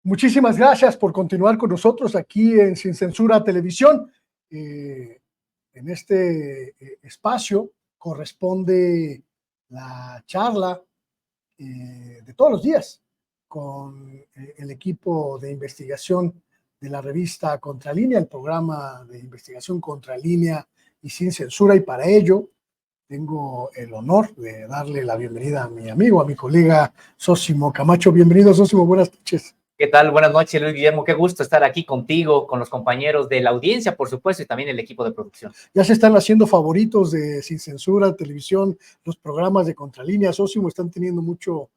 Muchísimas gracias por continuar con nosotros aquí en Sin Censura Televisión. En este espacio corresponde la charla de todos los días con el equipo de investigación de la revista Contralínea, el programa de investigación Contralínea y Sin Censura, y para ello tengo el honor de darle la bienvenida a mi amigo, a mi colega Sósimo Camacho. Bienvenido, Sósimo, buenas noches. ¿Qué tal? Buenas noches, Luis Guillermo. Qué gusto estar aquí contigo, con los compañeros de la audiencia, por supuesto, y también el equipo de producción. Ya se están haciendo favoritos de Sin Censura Televisión, los programas de Contralínea. Sósimo, están teniendo mucho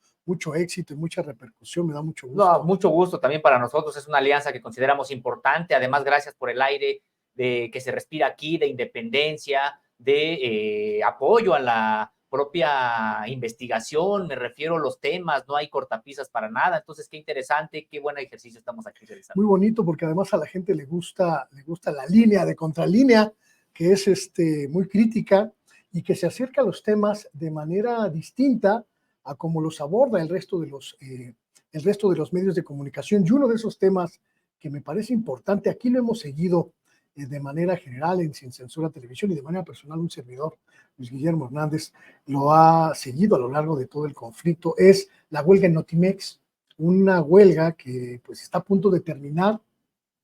éxito y mucha repercusión. Me da mucho gusto. No, mucho gusto también para nosotros. Es una alianza que consideramos importante. Además, gracias por el aire que se respira aquí, de independencia, de apoyo a la propia investigación. Me refiero a los temas, no hay cortapisas para nada. Entonces, qué interesante, qué buen ejercicio estamos aquí realizando. Muy bonito, porque además a la gente le gusta la línea de Contralínea, que es muy crítica y que se acerca a los temas de manera distinta a como los aborda el resto de los medios de comunicación. Y uno de esos temas que me parece importante, aquí lo hemos seguido de manera general en Sin Censura Televisión, y de manera personal un servidor, Luis Guillermo Hernández, lo ha seguido a lo largo de todo el conflicto, es la huelga en Notimex, una huelga que pues está a punto de terminar.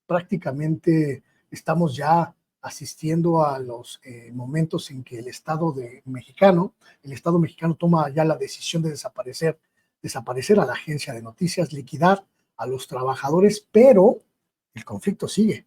Prácticamente estamos ya asistiendo a los momentos en que el Estado mexicano toma ya la decisión de desaparecer a la agencia de noticias, liquidar a los trabajadores, pero el conflicto sigue.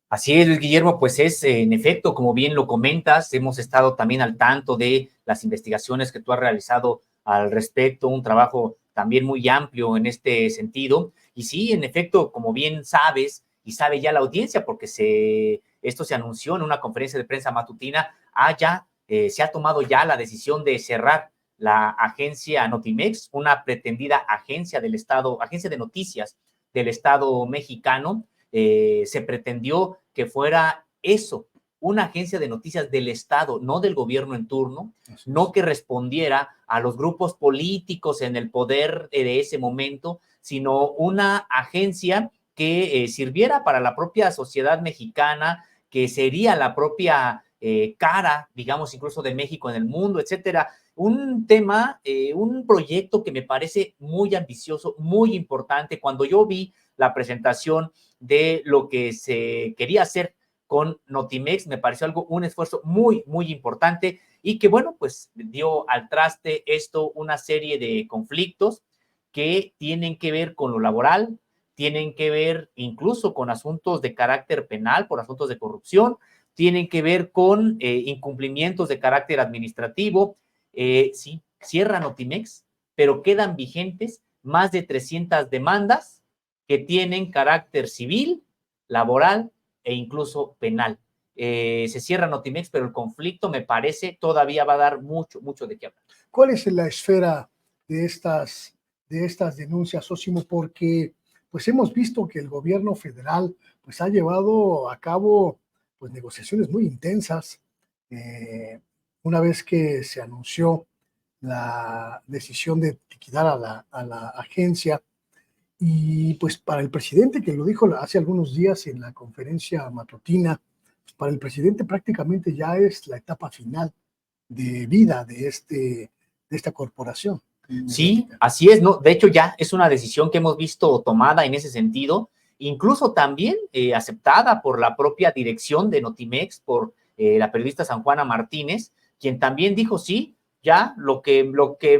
Así es, Luis Guillermo, pues es en efecto, como bien lo comentas, hemos estado también al tanto de las investigaciones que tú has realizado al respecto, un trabajo también muy amplio en este sentido. Y sí, en efecto, como bien sabes, y sabe ya la audiencia, porque esto se anunció en una conferencia de prensa matutina, se ha tomado ya la decisión de cerrar la agencia Notimex, una pretendida agencia del Estado, agencia de noticias del Estado mexicano. Se pretendió que fuera eso, una agencia de noticias del Estado, no del gobierno en turno, no que respondiera a los grupos políticos en el poder de ese momento, sino una agencia que sirviera para la propia sociedad mexicana, que sería la propia cara, digamos, incluso de México en el mundo, etcétera. Un tema, un proyecto que me parece muy ambicioso, muy importante. Cuando yo vi la presentación de lo que se quería hacer con Notimex, me pareció un esfuerzo muy, muy importante, y que, bueno, pues dio al traste esto una serie de conflictos que tienen que ver con lo laboral, tienen que ver incluso con asuntos de carácter penal por asuntos de corrupción, tienen que ver con incumplimientos de carácter administrativo. Sí, cierra Notimex, pero quedan vigentes más de 300 demandas que tienen carácter civil, laboral e incluso penal. Se cierra Notimex, pero el conflicto, me parece, todavía va a dar mucho, mucho de qué hablar. ¿Cuál es la esfera de estas denuncias, Sósimo? Porque pues hemos visto que el gobierno federal pues ha llevado a cabo pues negociaciones muy intensas. Una vez que se anunció la decisión de liquidar a la agencia, y pues para el presidente, que lo dijo hace algunos días en la conferencia matutina, pues para el presidente prácticamente ya es la etapa final de vida de esta corporación. Sí, así es, ¿no? De hecho, ya es una decisión que hemos visto tomada en ese sentido, incluso también aceptada por la propia dirección de Notimex, por la periodista San Juana Martínez, quien también dijo, sí, ya lo que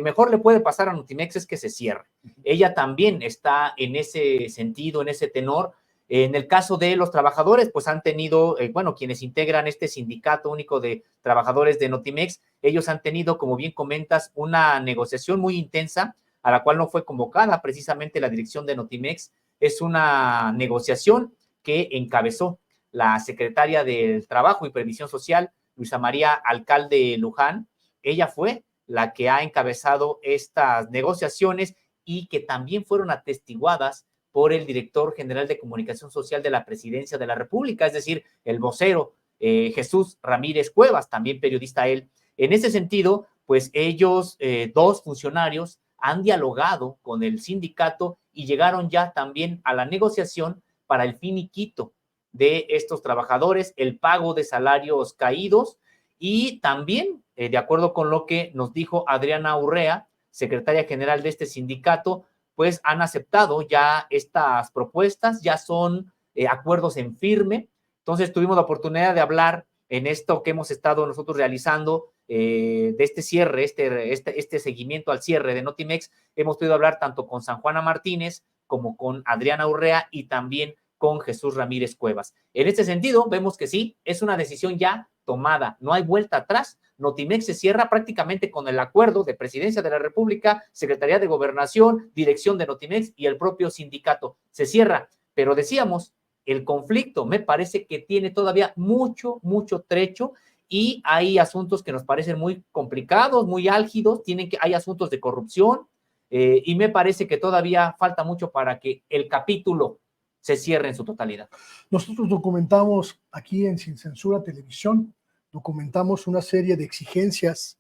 mejor le puede pasar a Notimex es que se cierre. Ella también está en ese sentido, en ese tenor. En el caso de los trabajadores, pues han tenido, bueno, quienes integran este sindicato único de trabajadores de Notimex, ellos han tenido, como bien comentas, una negociación muy intensa, a la cual no fue convocada precisamente la dirección de Notimex. Es una negociación que encabezó la secretaria del Trabajo y Previsión Social, Luisa María Alcalde Luján. Ella fue la que ha encabezado estas negociaciones, y que también fueron atestiguadas por el director general de Comunicación Social de la Presidencia de la República, es decir, el vocero Jesús Ramírez Cuevas, también periodista él. En ese sentido, pues ellos, dos funcionarios, han dialogado con el sindicato y llegaron ya también a la negociación para el finiquito de estos trabajadores, el pago de salarios caídos y también, de acuerdo con lo que nos dijo Adriana Urrea, secretaria general de este sindicato, pues han aceptado ya estas propuestas, ya son acuerdos en firme. Entonces tuvimos la oportunidad de hablar en esto que hemos estado nosotros realizando de este cierre, este seguimiento al cierre de Notimex. Hemos podido hablar tanto con San Juana Martínez como con Adriana Urrea y también con Jesús Ramírez Cuevas. En este sentido, vemos que sí, es una decisión ya tomada, no hay vuelta atrás. Notimex se cierra prácticamente con el acuerdo de Presidencia de la República, Secretaría de Gobernación, Dirección de Notimex y el propio sindicato. Se cierra, pero decíamos, el conflicto me parece que tiene todavía mucho trecho y hay asuntos que nos parecen muy complicados, muy álgidos, hay asuntos de corrupción y me parece que todavía falta mucho para que el capítulo se cierre en su totalidad. Nosotros documentamos aquí en Sin Censura Televisión, documentamos una serie de exigencias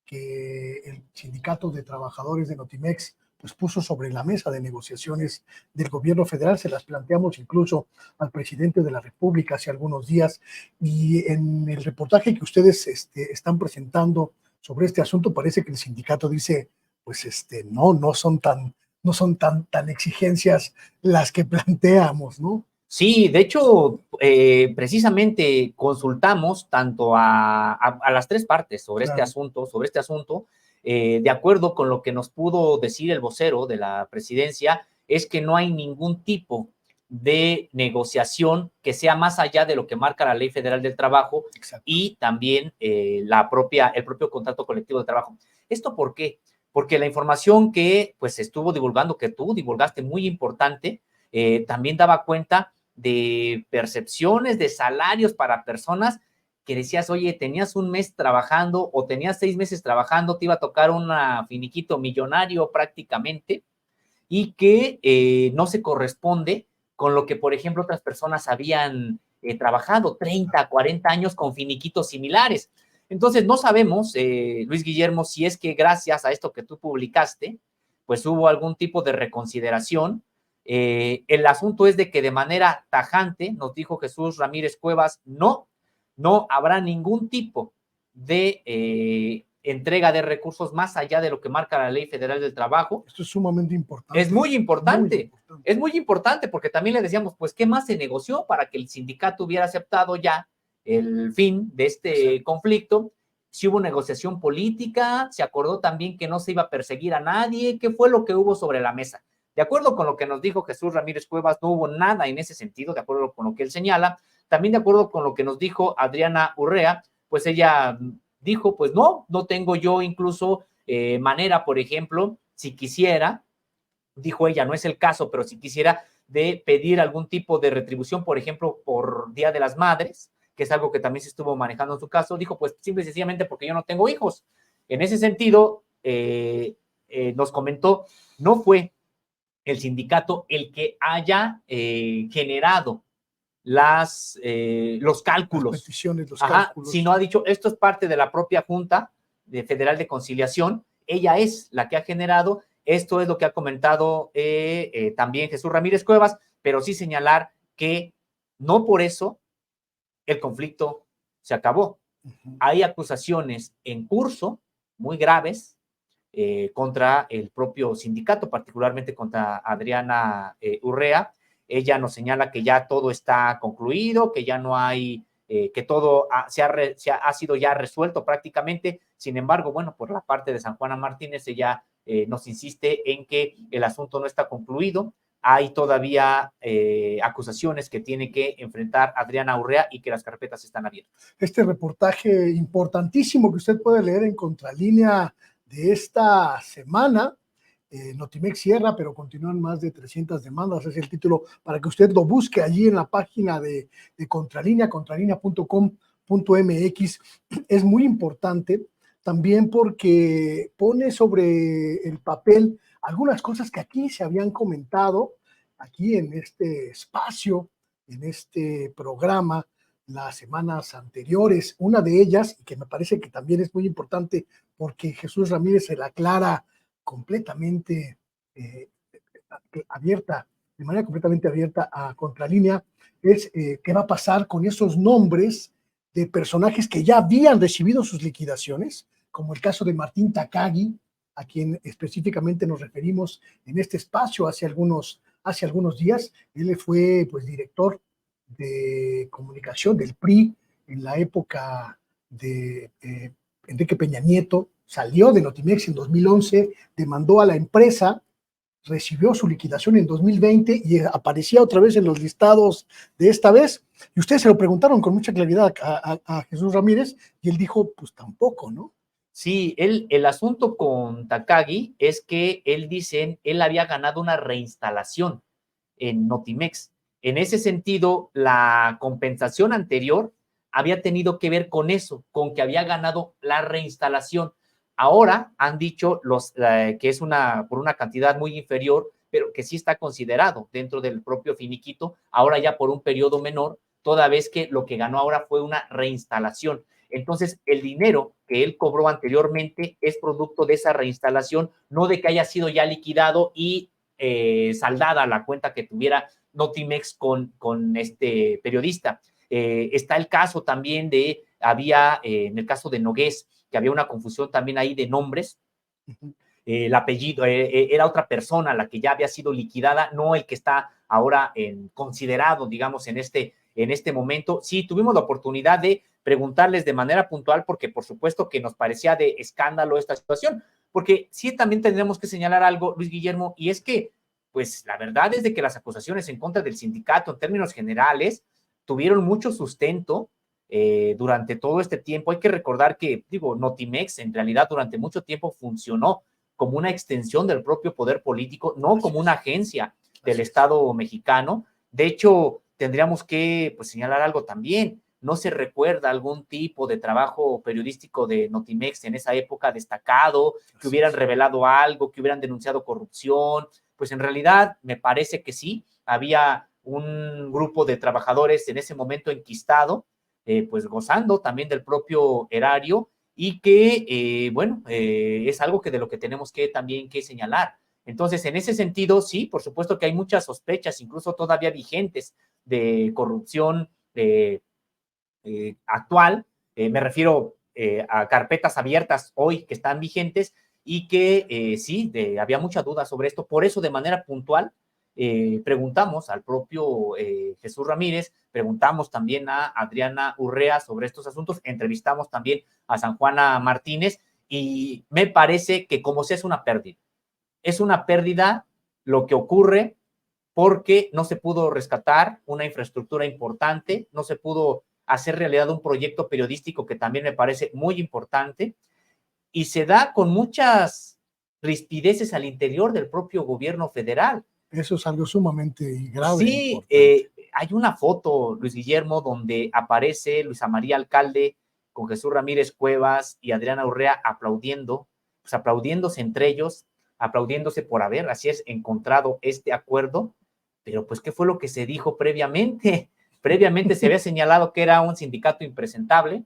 que el Sindicato de Trabajadores de Notimex pues puso sobre la mesa de negociaciones del gobierno federal. Se las planteamos incluso al presidente de la República hace algunos días, y en el reportaje que ustedes están presentando sobre este asunto parece que el sindicato dice pues no son tan exigencias las que planteamos, ¿no? Sí, de hecho, precisamente consultamos tanto a las tres partes sobre Claro. este asunto, de acuerdo con lo que nos pudo decir el vocero de la presidencia, es que no hay ningún tipo de negociación que sea más allá de lo que marca la Ley Federal del Trabajo. Exacto. Y también el propio contrato colectivo de trabajo. ¿Esto por qué? Porque la información que pues estuvo divulgando, que tú divulgaste, muy importante, también daba cuenta de percepciones de salarios para personas que decías, oye, tenías un mes trabajando o tenías 6 meses trabajando, te iba a tocar un finiquito millonario prácticamente y que no se corresponde con lo que, por ejemplo, otras personas habían trabajado 30, 40 años con finiquitos similares. Entonces, no sabemos, Luis Guillermo, si es que gracias a esto que tú publicaste, pues hubo algún tipo de reconsideración. El asunto es de que de manera tajante, nos dijo Jesús Ramírez Cuevas, no habrá ningún tipo de entrega de recursos más allá de lo que marca la Ley Federal del Trabajo. Esto es sumamente importante. Es muy importante. Es muy importante porque también le decíamos, pues, ¿qué más se negoció para que el sindicato hubiera aceptado ya el fin de este conflicto? Si hubo negociación política, se acordó también que no se iba a perseguir a nadie. ¿Qué fue lo que hubo sobre la mesa? De acuerdo con lo que nos dijo Jesús Ramírez Cuevas, no hubo nada en ese sentido, de acuerdo con lo que él señala. También de acuerdo con lo que nos dijo Adriana Urrea, pues ella dijo, pues no tengo yo incluso manera, por ejemplo, si quisiera, dijo ella, no es el caso, pero si quisiera de pedir algún tipo de retribución, por ejemplo, por Día de las Madres, que es algo que también se estuvo manejando en su caso, dijo, pues simple y sencillamente porque yo no tengo hijos. En ese sentido, nos comentó, no fue el sindicato el que haya generado los cálculos. Las peticiones, los cálculos. Sino ha dicho, esto es parte de la propia Junta Federal de Conciliación, ella es la que ha generado, esto es lo que ha comentado también Jesús Ramírez Cuevas, pero sí señalar que no por eso el conflicto se acabó. Hay acusaciones en curso muy graves contra el propio sindicato, particularmente contra Adriana Urrea. Ella nos señala que ya todo está concluido, que ya no hay, que todo ha sido ya resuelto prácticamente. Sin embargo, bueno, por la parte de San Juana Martínez, ella nos insiste en que el asunto no está concluido. Hay todavía acusaciones que tiene que enfrentar Adriana Urrea y que las carpetas están abiertas. Este reportaje importantísimo que usted puede leer en Contralínea de esta semana, Notimex cierra, pero continúan más de 300 demandas, es el título para que usted lo busque allí en la página de Contralínea, contralínea.com.mx. Es muy importante también porque pone sobre el papel algunas cosas que aquí se habían comentado, aquí en este espacio, en este programa, las semanas anteriores. Una de ellas, y que me parece que también es muy importante porque Jesús Ramírez se la aclara completamente abierta, de manera completamente abierta a Contralínea, es qué va a pasar con esos nombres de personajes que ya habían recibido sus liquidaciones, como el caso de Martín Takagi, a quien específicamente nos referimos en este espacio hace algunos días. Él fue pues director de comunicación del PRI en la época de Enrique Peña Nieto, salió de Notimex en 2011, demandó a la empresa, recibió su liquidación en 2020 y aparecía otra vez en los listados de esta vez. Y ustedes se lo preguntaron con mucha claridad a Jesús Ramírez y él dijo, pues tampoco, ¿no? Sí, el asunto con Takagi es que él había ganado una reinstalación en Notimex. En ese sentido, la compensación anterior había tenido que ver con eso, con que había ganado la reinstalación. Ahora han dicho que es por una cantidad muy inferior, pero que sí está considerado dentro del propio finiquito, ahora ya por un periodo menor, toda vez que lo que ganó ahora fue una reinstalación. Entonces, el dinero que él cobró anteriormente es producto de esa reinstalación, no de que haya sido ya liquidado y saldada la cuenta que tuviera Notimex con este periodista. Está el caso también en el caso de Nogués, que había una confusión también ahí de nombres. El apellido era otra persona la que ya había sido liquidada, no el que está ahora considerado, digamos, en este momento. Sí, tuvimos la oportunidad de preguntarles de manera puntual, porque por supuesto que nos parecía de escándalo esta situación, porque sí también tendríamos que señalar algo, Luis Guillermo, y es que, pues la verdad es de que las acusaciones en contra del sindicato en términos generales tuvieron mucho sustento durante todo este tiempo. Hay que recordar que, Notimex en realidad durante mucho tiempo funcionó como una extensión del propio poder político, no como una agencia del Estado mexicano. De hecho, tendríamos que señalar algo también. ¿No se recuerda algún tipo de trabajo periodístico de Notimex en esa época destacado, que hubieran revelado algo, que hubieran denunciado corrupción? Pues en realidad me parece que sí. Había un grupo de trabajadores en ese momento enquistado, pues gozando también del propio erario, y que, es algo de lo que tenemos también que señalar. Entonces, en ese sentido, sí, por supuesto que hay muchas sospechas, incluso todavía vigentes, de corrupción actual. Me refiero a carpetas abiertas hoy que están vigentes y que sí, había mucha duda sobre esto. Por eso, de manera puntual, preguntamos al propio Jesús Ramírez, preguntamos también a Adriana Urrea sobre estos asuntos, entrevistamos también a San Juana Martínez, y me parece que como sea es una pérdida lo que ocurre, porque no se pudo rescatar una infraestructura importante, no se pudo hacer realidad un proyecto periodístico que también me parece muy importante, y se da con muchas rispideces al interior del propio gobierno federal. Eso es algo sumamente grave. Sí, hay una foto, Luis Guillermo, donde aparece Luisa María Alcalde con Jesús Ramírez Cuevas y Adriana Urrea aplaudiendo, pues aplaudiéndose entre ellos, aplaudiéndose por haber, así es, encontrado este acuerdo. Pero pues, ¿qué fue lo que se dijo previamente? Previamente se había señalado que era un sindicato impresentable,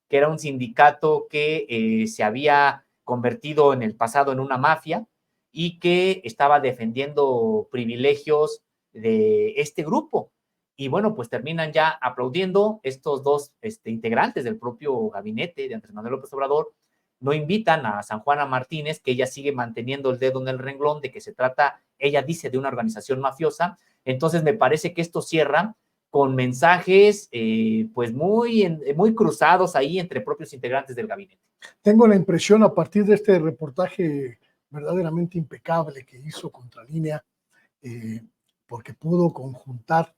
que era un sindicato que se había convertido en el pasado en una mafia y que estaba defendiendo privilegios de este grupo. Y bueno, pues terminan ya aplaudiendo estos dos integrantes del propio gabinete de Andrés Manuel López Obrador. No invitan a San Juana Martínez, que ella sigue manteniendo el dedo en el renglón de que se trata, ella dice, de una organización mafiosa. Entonces me parece que esto cierra con mensajes pues muy cruzados ahí entre propios integrantes del gabinete. Tengo la impresión, a partir de este reportaje verdaderamente impecable que hizo Contralínea, porque pudo conjuntar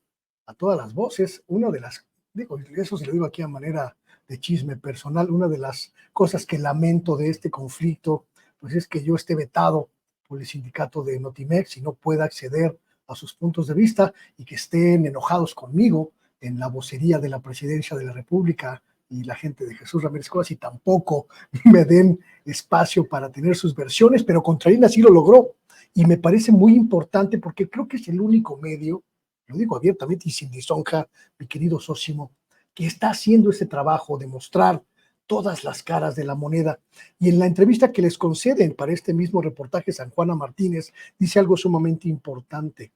a todas las voces, una de las, digo, eso se lo digo aquí a manera de chisme personal, una de las cosas que lamento de este conflicto, pues es que yo esté vetado por el sindicato de Notimex y no pueda acceder a sus puntos de vista, y que estén enojados conmigo en la vocería de la Presidencia de la República y la gente de Jesús Ramírez Cuevas, y tampoco me den espacio para tener sus versiones, pero Contralínea sí lo logró, y me parece muy importante porque creo que es el único medio, lo digo abiertamente y sin lisonja, mi querido Sósimo, que está haciendo ese trabajo de mostrar todas las caras de la moneda. Y en la entrevista que les conceden para este mismo reportaje, San Juana Martínez dice algo sumamente importante.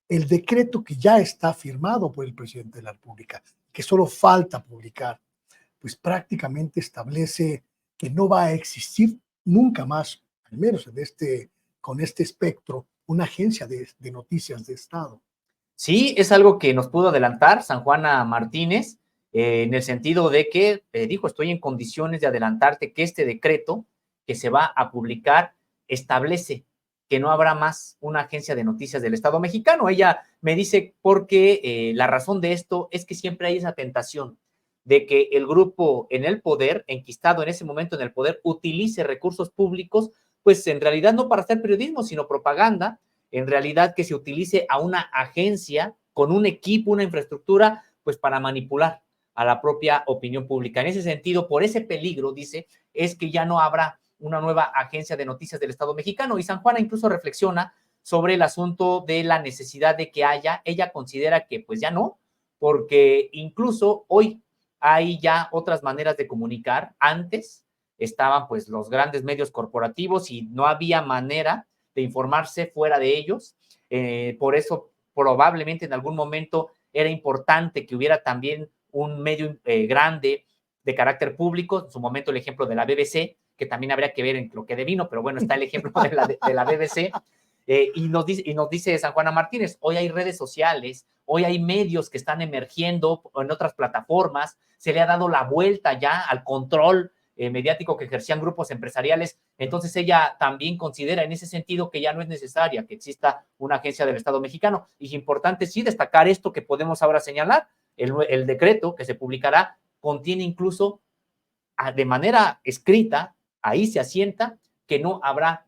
El decreto que ya está firmado por el presidente de la República, que solo falta publicar, pues prácticamente establece que no va a existir nunca más, al menos con este espectro, una agencia de noticias de Estado. Sí, es algo que nos pudo adelantar San Juana Martínez, en el sentido de que dijo, estoy en condiciones de adelantarte que este decreto que se va a publicar establece que no habrá más una agencia de noticias del Estado mexicano. Ella me dice porque la razón de esto es que siempre hay esa tentación de que el grupo en el poder, enquistado en ese momento en el poder, utilice recursos públicos, pues en realidad no para hacer periodismo, sino propaganda, en realidad que se utilice a una agencia con un equipo, una infraestructura, pues para manipular a la propia opinión pública. En ese sentido, por ese peligro, dice, es que ya no habrá una nueva agencia de noticias del Estado mexicano. Y San Juana incluso reflexiona sobre el asunto de la necesidad de que haya. Ella considera que pues ya no, porque incluso hoy hay ya otras maneras de comunicar. Antes estaban pues los grandes medios corporativos y no había manera de informarse fuera de ellos. Por eso probablemente en algún momento era importante que hubiera también un medio grande de carácter público. En su momento el ejemplo de la BBC, que también habría que ver en lo que devino, pero bueno, está el ejemplo de la BBC. Y nos dice San Juana Martínez, hoy hay redes sociales, hoy hay medios que están emergiendo en otras plataformas, se le ha dado la vuelta ya al control mediático que ejercían grupos empresariales. Entonces ella también considera en ese sentido que ya no es necesaria que exista una agencia del Estado mexicano. Y es importante sí destacar esto que podemos ahora señalar. El decreto que se publicará contiene incluso de manera escrita, ahí se asienta que no habrá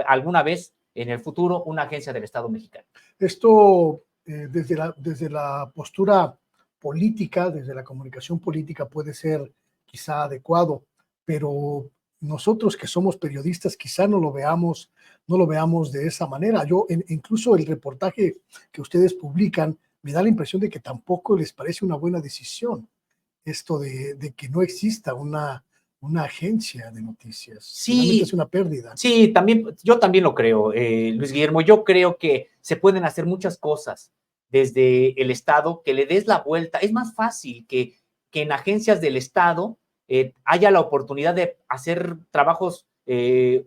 alguna vez en el futuro una agencia del Estado mexicano. Esto desde la postura política, desde la comunicación política puede ser quizá adecuado, pero nosotros que somos periodistas quizá no lo veamos de esa manera. Incluso el reportaje que ustedes publican me da la impresión de que tampoco les parece una buena decisión esto de que no exista una agencia de noticias. Sí, realmente es una pérdida. Sí, yo también lo creo, Luis Guillermo. Yo creo que se pueden hacer muchas cosas desde el Estado, que le des la vuelta. Es más fácil que en agencias del Estado haya la oportunidad de hacer trabajos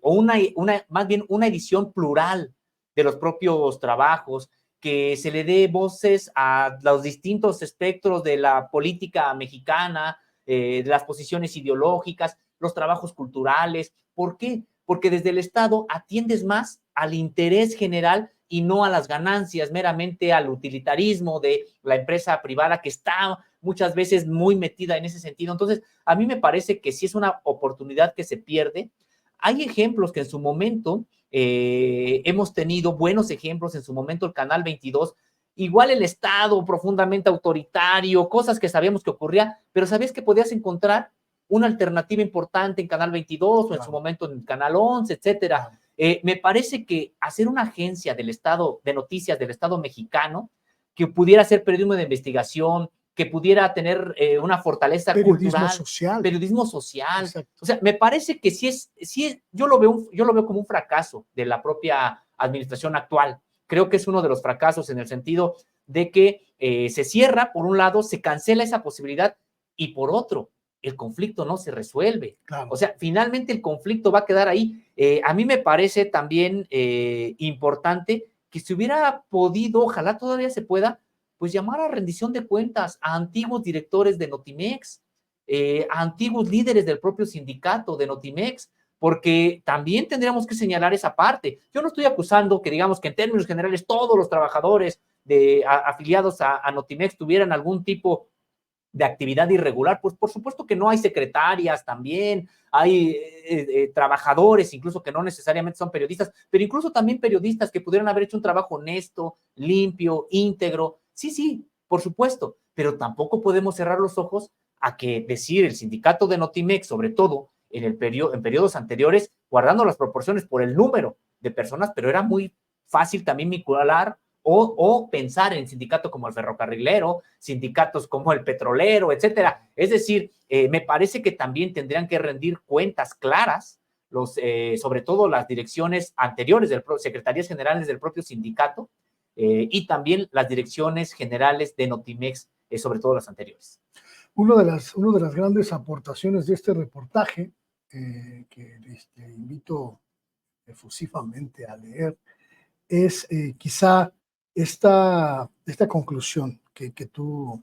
o más bien una edición plural de los propios trabajos, que se le dé voces a los distintos espectros de la política mexicana, de las posiciones ideológicas, los trabajos culturales. ¿Por qué? Porque desde el Estado atiendes más al interés general y no a las ganancias, meramente al utilitarismo de la empresa privada que está muchas veces muy metida en ese sentido. Entonces, a mí me parece que sí es una oportunidad que se pierde. Hay ejemplos que en su momento hemos tenido, buenos ejemplos, en su momento el Canal 22, igual el Estado profundamente autoritario, cosas que sabíamos que ocurría, pero sabías que podías encontrar una alternativa importante en Canal 22 o en su momento en Canal 11, etcétera. Me parece que hacer una agencia del Estado, de noticias del Estado mexicano, que pudiera hacer periodismo de investigación, que pudiera tener una fortaleza cultural, periodismo social. Exacto. O sea, me parece que sí es, yo lo veo como un fracaso de la propia administración actual. Creo que es uno de los fracasos en el sentido de que se cierra, por un lado, se cancela esa posibilidad y por otro, el conflicto no se resuelve. Claro. O sea, finalmente el conflicto va a quedar ahí. A mí me parece también importante que se hubiera podido, ojalá todavía se pueda, pues llamar a rendición de cuentas a antiguos directores de Notimex, a antiguos líderes del propio sindicato de Notimex, porque también tendríamos que señalar esa parte. Yo no estoy acusando que digamos que en términos generales todos los trabajadores afiliados a Notimex tuvieran algún tipo de actividad irregular. Pues por supuesto que no, hay secretarias también, hay trabajadores incluso que no necesariamente son periodistas, pero incluso también periodistas que pudieran haber hecho un trabajo honesto, limpio, íntegro. Sí, por supuesto, pero tampoco podemos cerrar los ojos a que decir el sindicato de Notimex, sobre todo en periodos anteriores, guardando las proporciones por el número de personas, pero era muy fácil también vincular o pensar en sindicato como el ferrocarrilero, sindicatos como el petrolero, etcétera. Es decir, me parece que también tendrían que rendir cuentas claras, sobre todo las direcciones anteriores, secretarías generales del propio sindicato, y también las direcciones generales de Notimex, sobre todo las anteriores. Una de las grandes aportaciones de este reportaje, que invito efusivamente a leer, es quizá esta conclusión que tú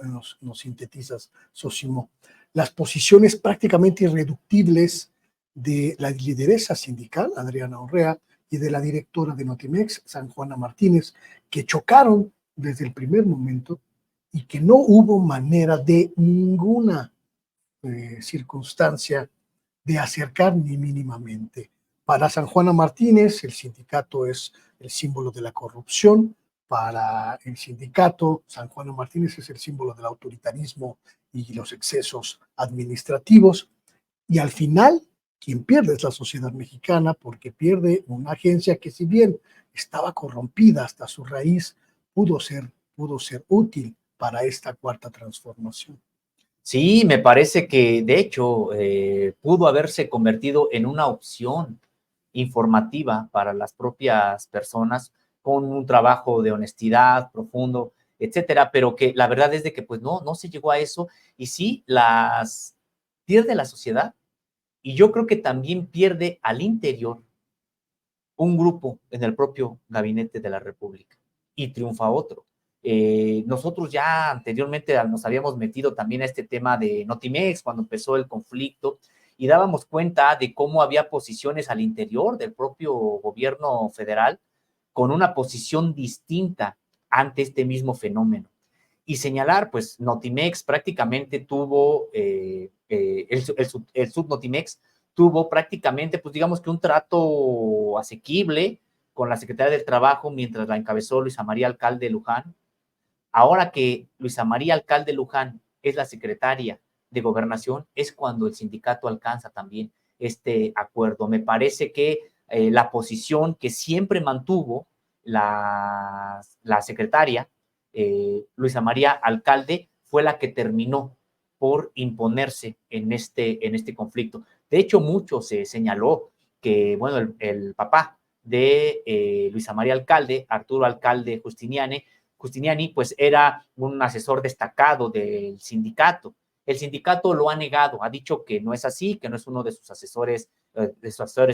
nos sintetizas, Sosimo. Las posiciones prácticamente irreductibles de la lideresa sindical, Adriana Urrea, y de la directora de Notimex, San Juana Martínez, que chocaron desde el primer momento y que no hubo manera de ninguna circunstancia de acercar ni mínimamente. Para San Juana Martínez, el sindicato es el símbolo de la corrupción. Para el sindicato, San Juana Martínez es el símbolo del autoritarismo y los excesos administrativos. Y al final, quien pierde es la sociedad mexicana, porque pierde una agencia que, si bien estaba corrompida hasta su raíz, pudo ser útil para esta cuarta transformación. Sí, me parece que de hecho pudo haberse convertido en una opción informativa para las propias personas con un trabajo de honestidad profundo, etcétera, pero que la verdad es de que pues no se llegó a eso, y sí pierde la sociedad, y yo creo que también pierde al interior un grupo en el propio gabinete de la República y triunfa otro. Nosotros ya anteriormente nos habíamos metido también a este tema de Notimex cuando empezó el conflicto, y dábamos cuenta de cómo había posiciones al interior del propio gobierno federal con una posición distinta ante este mismo fenómeno. Y señalar, pues Notimex prácticamente tuvo, el Subnotimex tuvo prácticamente, pues digamos que un trato asequible con la Secretaría del Trabajo mientras la encabezó Luisa María Alcalde Luján. Ahora que Luisa María Alcalde Luján es la secretaria de Gobernación, es cuando el sindicato alcanza también este acuerdo. Me parece que la posición que siempre mantuvo la secretaria, Luisa María Alcalde, fue la que terminó por imponerse en este conflicto. De hecho, mucho se señaló que, bueno, el papá de Luisa María Alcalde, Arturo Alcalde Justiniani, pues era un asesor destacado del sindicato. El sindicato lo ha negado, ha dicho que no es así, que no es uno de sus asesores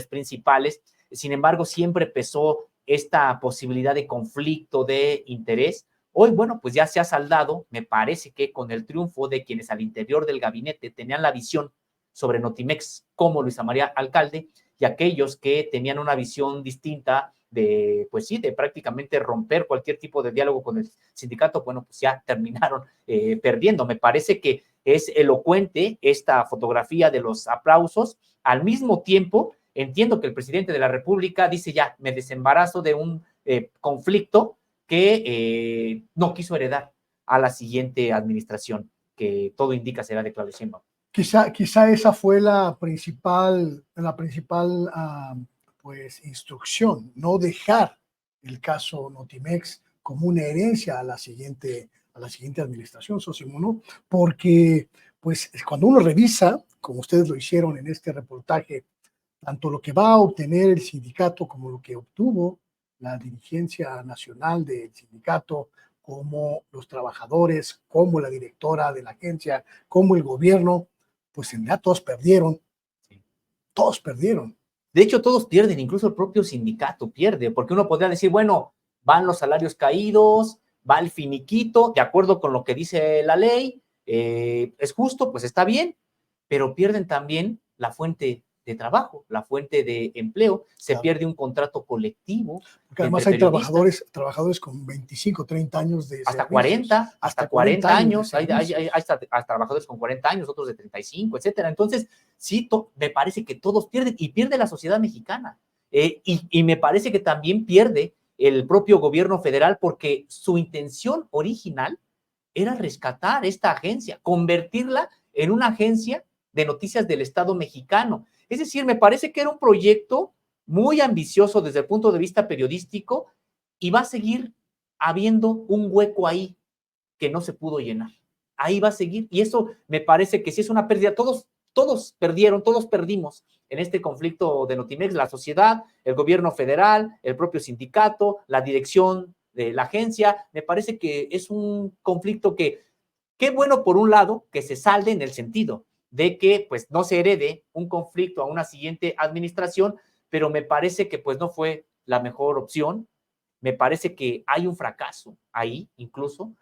principales. Sin embargo, siempre pesó esta posibilidad de conflicto de interés. Hoy, bueno, pues ya se ha saldado, me parece que con el triunfo de quienes al interior del gabinete tenían la visión sobre Notimex como Luisa María Alcalde, y aquellos que tenían una visión distinta de, pues sí, de prácticamente romper cualquier tipo de diálogo con el sindicato, bueno, pues ya terminaron perdiendo. Me parece que es elocuente esta fotografía de los aplausos. Al mismo tiempo, entiendo que el presidente de la República dice ya, me desembarazo de un conflicto que no quiso heredar a la siguiente administración, que todo indica será de Claudia Sheinbaum. Quizá esa fue la principal pues, instrucción, no dejar el caso Notimex como una herencia a la siguiente administración, Sosimo, ¿no? Porque pues cuando uno revisa, como ustedes lo hicieron en este reportaje, tanto lo que va a obtener el sindicato como lo que obtuvo la dirigencia nacional del sindicato, como los trabajadores, como la directora de la agencia, como el gobierno, pues en realidad todos perdieron. Sí. Todos perdieron. De hecho, todos pierden, incluso el propio sindicato pierde, porque uno podría decir, bueno, van los salarios caídos, va el finiquito, de acuerdo con lo que dice la ley, es justo, pues está bien, pero pierden también la fuente de trabajo, la fuente de empleo, se pierde un contrato colectivo. Porque además hay trabajadores con 25, 30 años de hasta servicios. Hasta 40 años, hay trabajadores con 40 años, otros de 35, etcétera. Entonces, sí, me parece que todos pierden, y pierde la sociedad mexicana. Y me parece que también pierde el propio gobierno federal, porque su intención original era rescatar esta agencia, convertirla en una agencia de noticias del Estado mexicano. Es decir, me parece que era un proyecto muy ambicioso desde el punto de vista periodístico, y va a seguir habiendo un hueco ahí que no se pudo llenar. Ahí va a seguir, y eso me parece que sí es una pérdida. Todos perdieron, todos perdimos en este conflicto de Notimex, la sociedad, el gobierno federal, el propio sindicato, la dirección de la agencia. Me parece que es un conflicto que, qué bueno por un lado, que se salde en el sentido de que pues no se herede un conflicto a una siguiente administración, pero me parece que pues no fue la mejor opción. Me parece que hay un fracaso ahí incluso,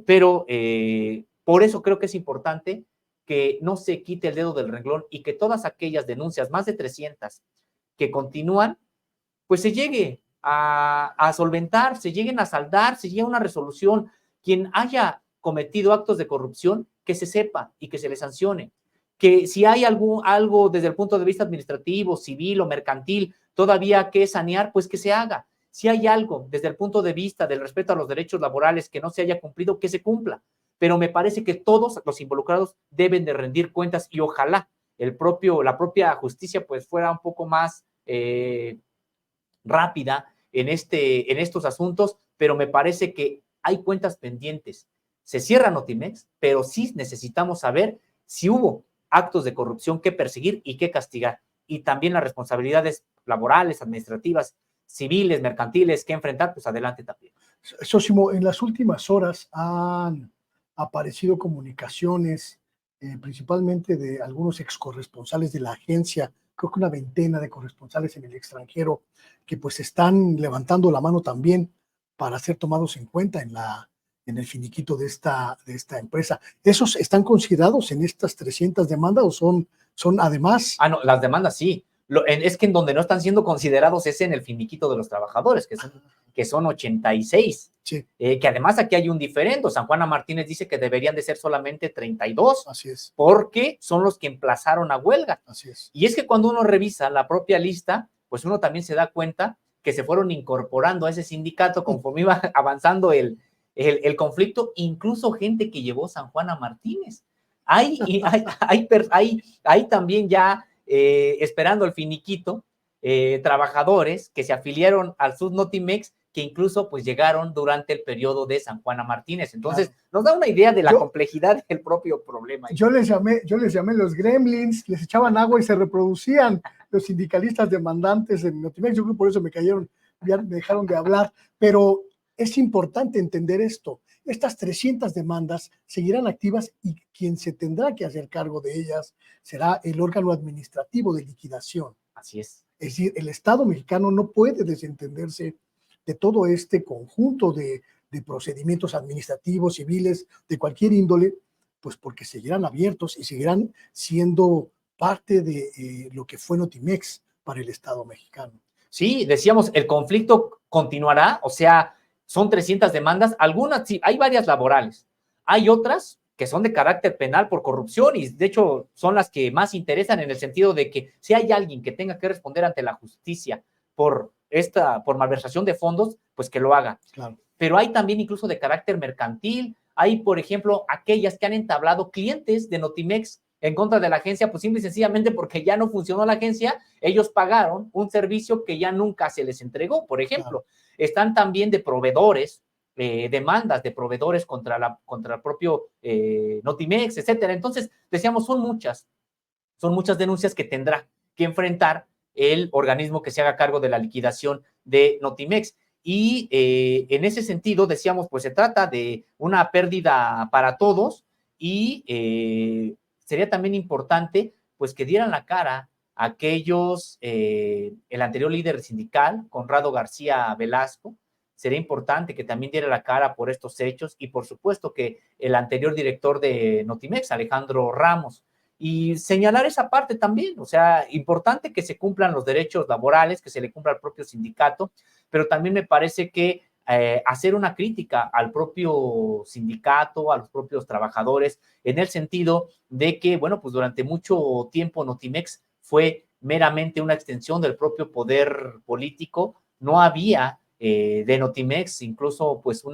pero por eso creo que es importante que no se quite el dedo del renglón y que todas aquellas denuncias, más de 300, que continúan, pues se llegue a solventar, se lleguen a saldar, se llegue a una resolución. Quien haya cometido actos de corrupción, que se sepa y que se le sancione. Que si hay algo desde el punto de vista administrativo, civil o mercantil todavía que sanear, pues que se haga. Si hay algo desde el punto de vista del respeto a los derechos laborales que no se haya cumplido, que se cumpla. Pero me parece que todos los involucrados deben de rendir cuentas y ojalá la propia justicia pues fuera un poco más rápida en estos asuntos, pero me parece que hay cuentas pendientes. Se cierra Notimex, pero sí necesitamos saber si hubo actos de corrupción que perseguir y que castigar, y también las responsabilidades laborales, administrativas, civiles, mercantiles que enfrentar, pues adelante también. Sósimo, en las últimas horas han aparecido comunicaciones, principalmente de algunos excorresponsales de la agencia, creo que una veintena de corresponsales en el extranjero, que pues están levantando la mano también para ser tomados en cuenta en el finiquito de esta empresa. ¿Esos están considerados en estas 300 demandas o son además? Ah, no, las demandas sí. Es que en donde no están siendo considerados es en el finiquito de los trabajadores, que son 86. Sí. Que además aquí hay un diferendo. San Juana Martínez dice que deberían de ser solamente 32. Así es. Porque son los que emplazaron a huelga. Así es. Y es que cuando uno revisa la propia lista, pues uno también se da cuenta que se fueron incorporando a ese sindicato conforme iba avanzando el conflicto, incluso gente que llevó San Juana Martínez. Hay también ya esperando el finiquito, trabajadores que se afiliaron al Subnotimex, que incluso pues llegaron durante el periodo de San Juana Martínez. Entonces, claro, nos da una idea de la complejidad del propio problema. Yo les llamé los gremlins, les echaban agua y se reproducían los sindicalistas demandantes en Notimex. Yo creo que por eso me dejaron de hablar, pero es importante entender esto. Estas 300 demandas seguirán activas y quien se tendrá que hacer cargo de ellas será el órgano administrativo de liquidación. Así es. Es decir, el Estado mexicano no puede desentenderse de todo este conjunto de procedimientos administrativos, civiles, de cualquier índole, pues porque seguirán abiertos y seguirán siendo parte de lo que fue Notimex para el Estado mexicano. Sí, decíamos, el conflicto continuará, o sea, son 300 demandas, algunas, sí, hay varias laborales, hay otras que son de carácter penal por corrupción y de hecho son las que más interesan en el sentido de que si hay alguien que tenga que responder ante la justicia por malversación de fondos, pues que lo haga. Claro. Pero hay también incluso de carácter mercantil, hay, por ejemplo, aquellas que han entablado clientes de Notimex en contra de la agencia, pues simple y sencillamente porque ya no funcionó la agencia, ellos pagaron un servicio que ya nunca se les entregó, por ejemplo. Claro. Están también de proveedores, demandas de proveedores contra el propio Notimex, etcétera. Entonces, decíamos, son muchas denuncias que tendrá que enfrentar el organismo que se haga cargo de la liquidación de Notimex. Y en ese sentido, decíamos, pues se trata de una pérdida para todos y sería también importante, pues que dieran la cara a aquellos, el anterior líder sindical, Conrado García Velasco, sería importante que también diera la cara por estos hechos y por supuesto que el anterior director de Notimex, Alejandro Ramos, y señalar esa parte también, o sea, importante que se cumplan los derechos laborales, que se le cumpla al propio sindicato, pero también me parece que hacer una crítica al propio sindicato, a los propios trabajadores, en el sentido de que, bueno, pues durante mucho tiempo Notimex fue meramente una extensión del propio poder político, no había de Notimex incluso pues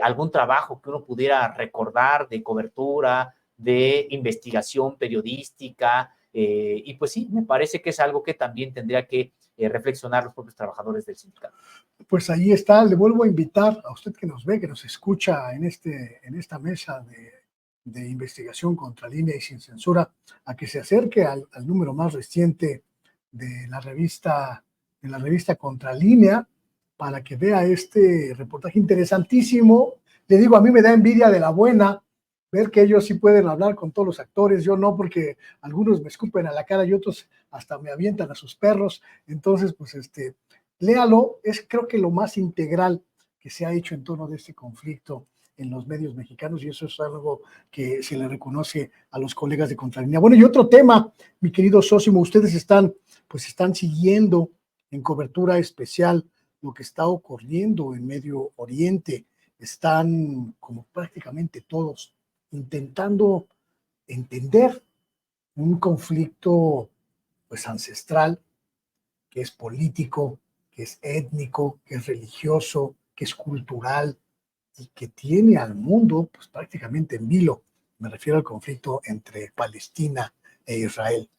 algún trabajo que uno pudiera recordar de cobertura, de investigación periodística, y pues sí, me parece que es algo que también tendría que reflexionar los propios trabajadores del sindicato. Pues ahí está, le vuelvo a invitar a usted que nos ve, que nos escucha en esta mesa de investigación contra línea y sin censura, a que se acerque al número más reciente de la revista Contralínea, para que vea este reportaje interesantísimo. Le digo, a mí me da envidia de la buena ver que ellos sí pueden hablar con todos los actores, yo no, porque algunos me escupen a la cara y otros hasta me avientan a sus perros. Entonces, pues léalo, es creo que lo más integral que se ha hecho en torno de este conflicto en los medios mexicanos, y eso es algo que se le reconoce a los colegas de Contralínea. Bueno, y otro tema, mi querido Sósimo, ustedes están siguiendo en cobertura especial lo que está ocurriendo en Medio Oriente. Están, como prácticamente todos, intentando entender un conflicto pues ancestral, que es político, que es étnico, que es religioso, que es cultural y que tiene al mundo pues prácticamente en vilo. Me refiero al conflicto entre Palestina e Israel.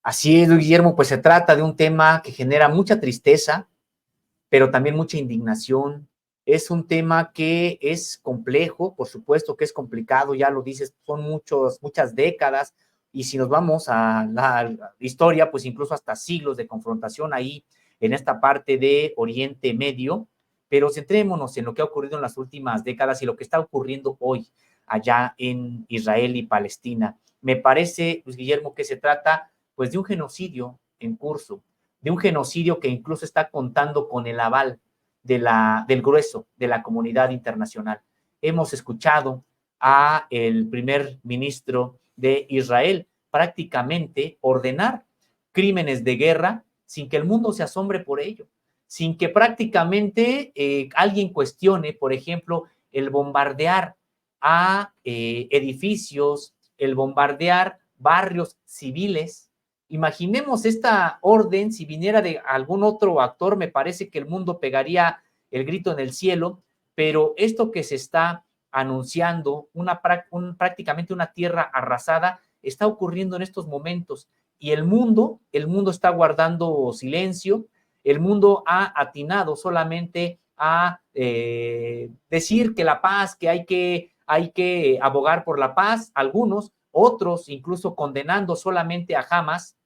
Así es, Luis Guillermo, pues se trata de un tema que genera mucha tristeza, pero también mucha indignación. Es un tema que es complejo, por supuesto que es complicado, ya lo dices, son muchas décadas, y si nos vamos a la historia, pues incluso hasta siglos de confrontación ahí en esta parte de Oriente Medio, pero centrémonos en lo que ha ocurrido en las últimas décadas y lo que está ocurriendo hoy allá en Israel y Palestina. Me parece, Luis Guillermo, que se trata pues de un genocidio en curso, de un genocidio que incluso está contando con el aval del grueso de la comunidad internacional. Hemos escuchado a el primer ministro de Israel prácticamente ordenar crímenes de guerra sin que el mundo se asombre por ello, sin que prácticamente alguien cuestione, por ejemplo, el bombardear a edificios, el bombardear barrios civiles. Imaginemos esta orden, si viniera de algún otro actor, me parece que el mundo pegaría el grito en el cielo, pero esto que se está anunciando, prácticamente una tierra arrasada, está ocurriendo en estos momentos, y el mundo está guardando silencio, el mundo ha atinado solamente a decir que la paz, que hay que abogar por la paz, algunos, otros incluso condenando solamente a Hamas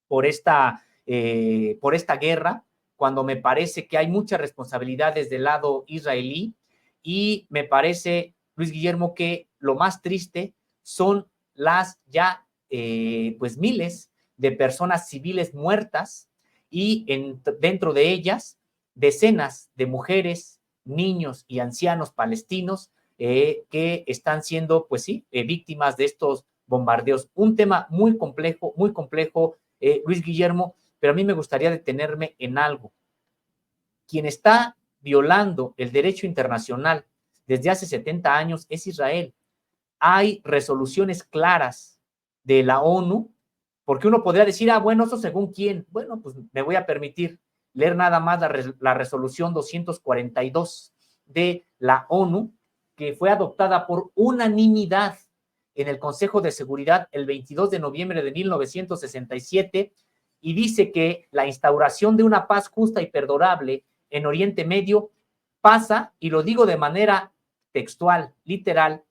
por esta guerra, cuando me parece que hay muchas responsabilidades del lado israelí, y me parece, Luis Guillermo, que lo más triste son las ya pues miles de personas civiles muertas, y dentro de ellas decenas de mujeres, niños y ancianos palestinos que están siendo, pues sí, víctimas de estos bombardeos. Un tema muy complejo, Luis Guillermo, pero a mí me gustaría detenerme en algo. Quien está violando el derecho internacional desde hace 70 años es Israel. Hay resoluciones claras de la ONU, porque uno podría decir, bueno, eso según quién. Bueno, pues me voy a permitir leer nada más la resolución 242 de la ONU, que fue adoptada por unanimidad en el Consejo de Seguridad el 22 de noviembre de 1967, y dice que la instauración de una paz justa y perdurable en Oriente Medio pasa, y lo digo de manera textual, literal,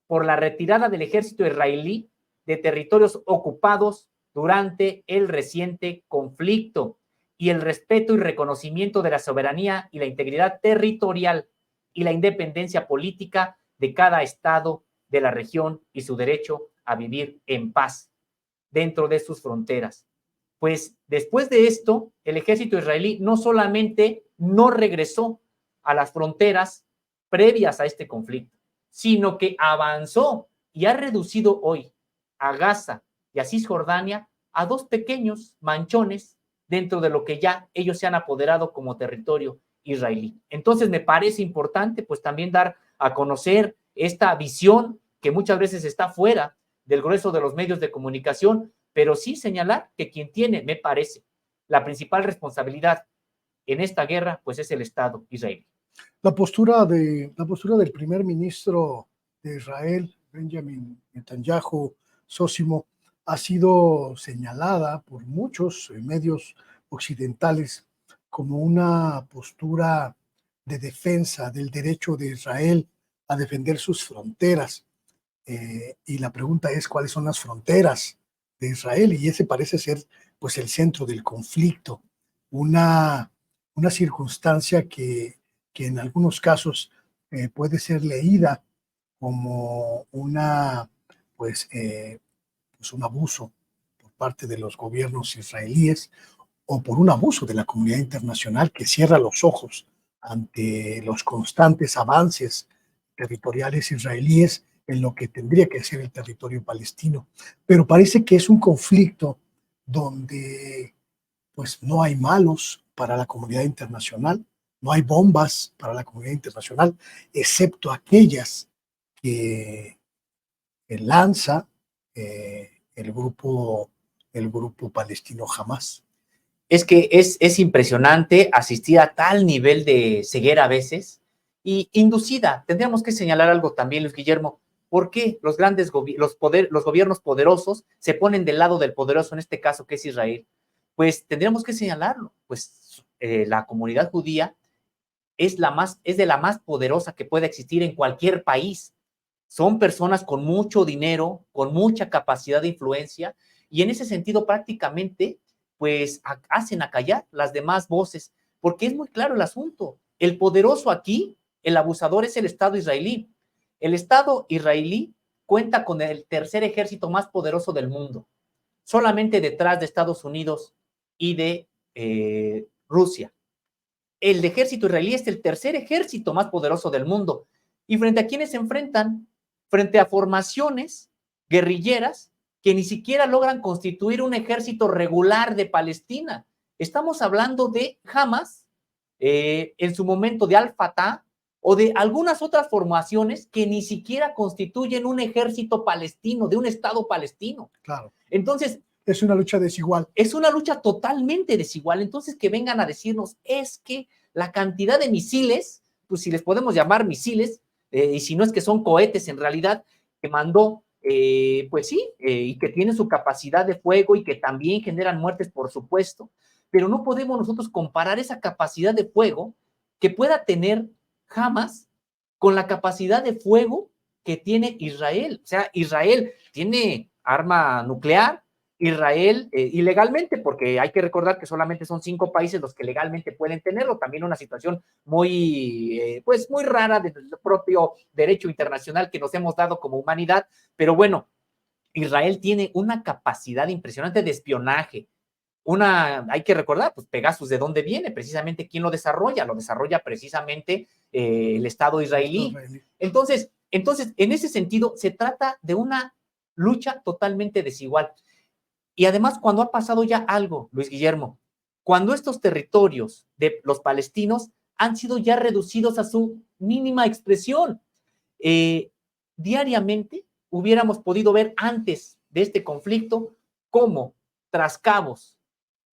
por la retirada del ejército israelí de territorios ocupados durante el reciente conflicto, y el respeto y reconocimiento de la soberanía y la integridad territorial y la independencia política de cada estado de la región y su derecho a vivir en paz dentro de sus fronteras. Pues después de esto, el ejército israelí no solamente no regresó a las fronteras previas a este conflicto, sino que avanzó y ha reducido hoy a Gaza y a Cisjordania a dos pequeños manchones dentro de lo que ya ellos se han apoderado como territorio israelí. Entonces me parece importante pues también dar a conocer esta visión que muchas veces está fuera del grueso de los medios de comunicación, pero sí señalar que quien tiene, me parece, la principal responsabilidad en esta guerra, pues es el Estado israelí. La postura del primer ministro de Israel, Benjamin Netanyahu, Sósimo, ha sido señalada por muchos medios occidentales como una postura de defensa del derecho de Israel a defender sus fronteras. Y la pregunta es cuáles son las fronteras de Israel, y ese parece ser pues el centro del conflicto, una circunstancia que en algunos casos puede ser leída como pues un abuso por parte de los gobiernos israelíes o por un abuso de la comunidad internacional que cierra los ojos ante los constantes avances territoriales israelíes en lo que tendría que ser el territorio palestino. Pero parece que es un conflicto donde pues no hay malos para la comunidad internacional, no hay bombas para la comunidad internacional, excepto aquellas que lanza el grupo palestino Hamas. Es que es impresionante asistir a tal nivel de ceguera a veces y inducida. Tendríamos que señalar algo también, Luis Guillermo. ¿Por qué los los gobiernos poderosos se ponen del lado del poderoso, en este caso que es Israel? Pues tendríamos que señalarlo. Pues la comunidad judía es de la más poderosa que puede existir en cualquier país. Son personas con mucho dinero, con mucha capacidad de influencia, y en ese sentido prácticamente pues hacen acallar las demás voces, porque es muy claro el asunto. El poderoso aquí, el abusador, es el Estado israelí. El Estado israelí cuenta con el tercer ejército más poderoso del mundo, solamente detrás de Estados Unidos y de Rusia. El ejército israelí es el tercer ejército más poderoso del mundo. ¿Y frente a quiénes se enfrentan? Frente a formaciones guerrilleras que ni siquiera logran constituir un ejército regular de Palestina. Estamos hablando de Hamas, en su momento de Al-Fatah, o de algunas otras formaciones que ni siquiera constituyen un ejército palestino, de un Estado palestino. Claro. Entonces, es una lucha desigual. Es una lucha totalmente desigual. Entonces, que vengan a decirnos, es que la cantidad de misiles, pues si les podemos llamar misiles, y si no es que son cohetes en realidad, que mandó, pues sí, y que tienen su capacidad de fuego y que también generan muertes, por supuesto, pero no podemos nosotros comparar esa capacidad de fuego que pueda tener Hamas con la capacidad de fuego que tiene Israel. O sea, Israel tiene arma nuclear, Israel ilegalmente, porque hay que recordar que solamente son 5 países los que legalmente pueden tenerlo, también una situación muy, pues muy rara del propio derecho internacional que nos hemos dado como humanidad, pero bueno, Israel tiene una capacidad impresionante de espionaje, hay que recordar, pues Pegasus, ¿de dónde viene? Precisamente, ¿quién lo desarrolla? Lo desarrolla precisamente el Estado israelí. Entonces, en ese sentido, se trata de una lucha totalmente desigual. Y además, cuando ha pasado ya algo, Luis Guillermo, cuando estos territorios de los palestinos han sido ya reducidos a su mínima expresión, diariamente hubiéramos podido ver antes de este conflicto cómo trascabos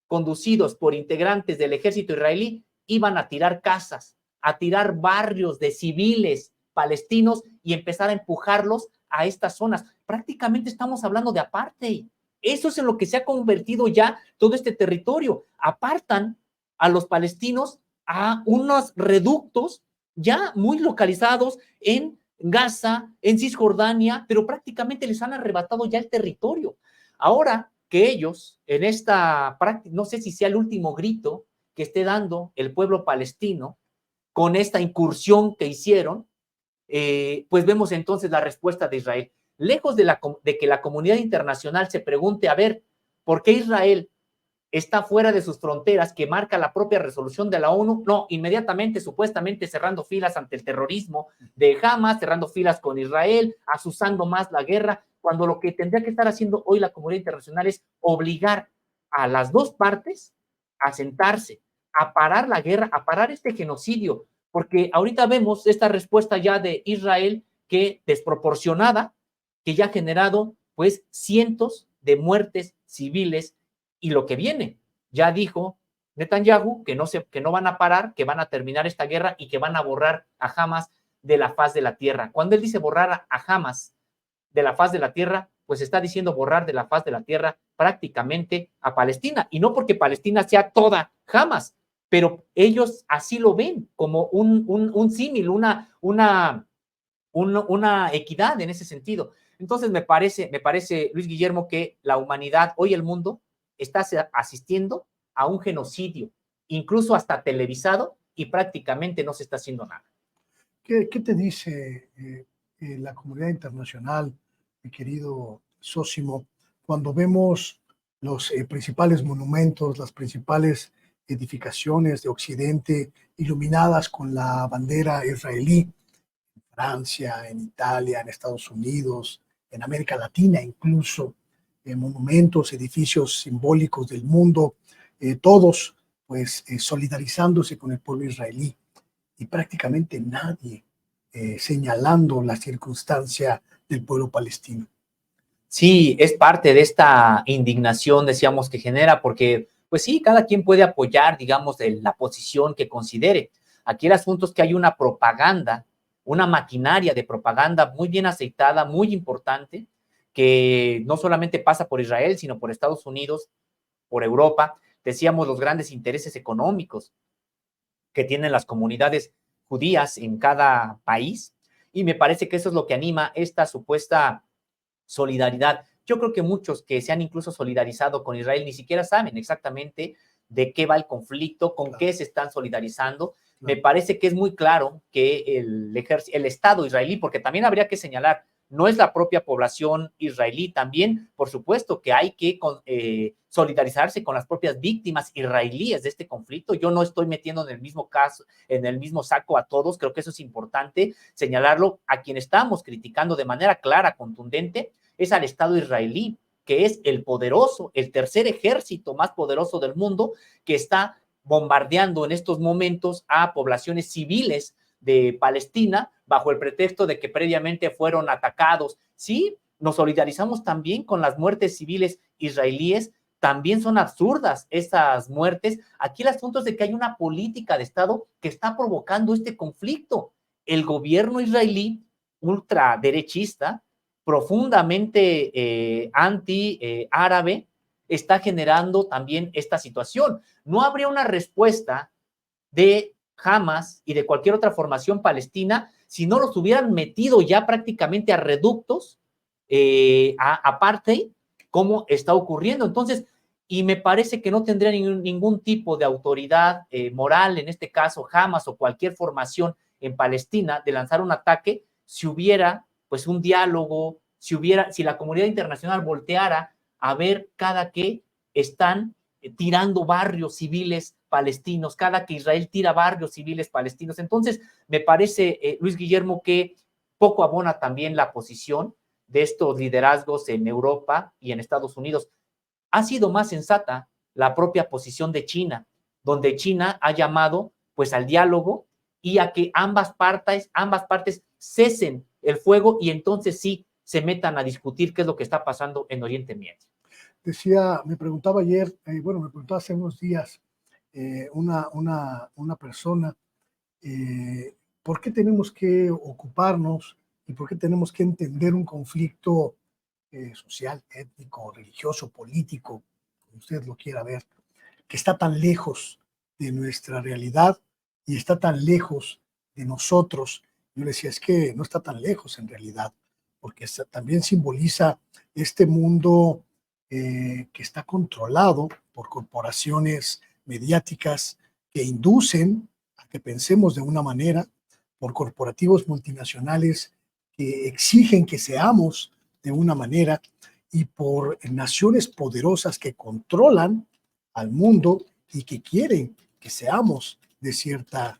conducidos por integrantes del ejército israelí iban a tirar casas, a tirar barrios de civiles palestinos y empezar a empujarlos a estas zonas. Prácticamente estamos hablando de apartheid. Eso es en lo que se ha convertido ya todo este territorio. Apartan a los palestinos a unos reductos ya muy localizados en Gaza, en Cisjordania, pero prácticamente les han arrebatado ya el territorio. Ahora que ellos, en esta práctica, no sé si sea el último grito que esté dando el pueblo palestino con esta incursión que hicieron, pues vemos entonces la respuesta de Israel. Lejos de que la comunidad internacional se pregunte, a ver, ¿por qué Israel está fuera de sus fronteras que marca la propia resolución de la ONU? No, inmediatamente, supuestamente cerrando filas ante el terrorismo de Hamas, cerrando filas con Israel, azuzando más la guerra, cuando lo que tendría que estar haciendo hoy la comunidad internacional es obligar a las dos partes a sentarse, a parar la guerra, a parar este genocidio, porque ahorita vemos esta respuesta ya de Israel que desproporcionada, que ya ha generado pues cientos de muertes civiles. Y lo que viene, ya dijo Netanyahu que no van a parar, que van a terminar esta guerra y que van a borrar a Hamas de la faz de la tierra. Cuando él dice borrar a Hamas de la faz de la tierra, pues está diciendo borrar de la faz de la tierra prácticamente a Palestina, y no porque Palestina sea toda Hamas, pero ellos así lo ven, como un símil, una equidad en ese sentido. Entonces me parece, Luis Guillermo, que la humanidad, hoy el mundo, está asistiendo a un genocidio, incluso hasta televisado, y prácticamente no se está haciendo nada. ¿Qué te dice la comunidad internacional, mi querido Sósimo, cuando vemos los principales monumentos, las principales edificaciones de Occidente iluminadas con la bandera israelí, en Francia, en Italia, en Estados Unidos, en América Latina incluso, monumentos, edificios simbólicos del mundo, todos pues solidarizándose con el pueblo israelí y prácticamente nadie señalando la circunstancia del pueblo palestino? Sí, es parte de esta indignación, decíamos, que genera, porque, pues sí, cada quien puede apoyar, digamos, la posición que considere. Aquí el asunto es que hay una propaganda, una maquinaria de propaganda muy bien aceitada, muy importante, que no solamente pasa por Israel, sino por Estados Unidos, por Europa. Decíamos, los grandes intereses económicos que tienen las comunidades judías en cada país, y me parece que eso es lo que anima esta supuesta solidaridad. Yo creo que muchos que se han incluso solidarizado con Israel ni siquiera saben exactamente de qué va el conflicto, con qué se están solidarizando. Me parece que es muy claro que el Estado israelí, porque también habría que señalar, no es la propia población israelí, también, por supuesto, que hay que solidarizarse con las propias víctimas israelíes de este conflicto. Yo no estoy metiendo en el mismo caso, en el mismo saco a todos, creo que eso es importante señalarlo. A quien estamos criticando de manera clara, contundente, es al Estado israelí, que es el poderoso, el tercer ejército más poderoso del mundo, que está bombardeando en estos momentos a poblaciones civiles de Palestina bajo el pretexto de que previamente fueron atacados. Sí, nos solidarizamos también con las muertes civiles israelíes, también son absurdas esas muertes. Aquí el asunto es de que hay una política de Estado que está provocando este conflicto. El gobierno israelí ultraderechista, profundamente anti-árabe, está generando también esta situación. No habría una respuesta de Hamas y de cualquier otra formación palestina si no los hubieran metido ya prácticamente a reductos, a apartheid, como está ocurriendo. Entonces, y me parece que no tendría ningún tipo de autoridad moral, en este caso Hamas o cualquier formación en Palestina, de lanzar un ataque si hubiera pues un diálogo, si la comunidad internacional volteara a ver cada que están tirando barrios civiles palestinos, cada que Israel tira barrios civiles palestinos. Entonces, me parece, Luis Guillermo, que poco abona también la posición de estos liderazgos en Europa y en Estados Unidos. Ha sido más sensata la propia posición de China, donde China ha llamado pues al diálogo y a que ambas partes cesen el fuego y entonces sí se metan a discutir qué es lo que está pasando en Oriente Medio. Me preguntaba ayer, me preguntaba hace unos días una persona, ¿por qué tenemos que ocuparnos y por qué tenemos que entender un conflicto social, étnico, religioso, político, como usted lo quiera ver, que está tan lejos de nuestra realidad y está tan lejos de nosotros? Yo le decía, es que no está tan lejos en realidad, porque también simboliza este mundo que está controlado por corporaciones mediáticas que inducen a que pensemos de una manera, por corporativos multinacionales que exigen que seamos de una manera y por naciones poderosas que controlan al mundo y que quieren que seamos de cierta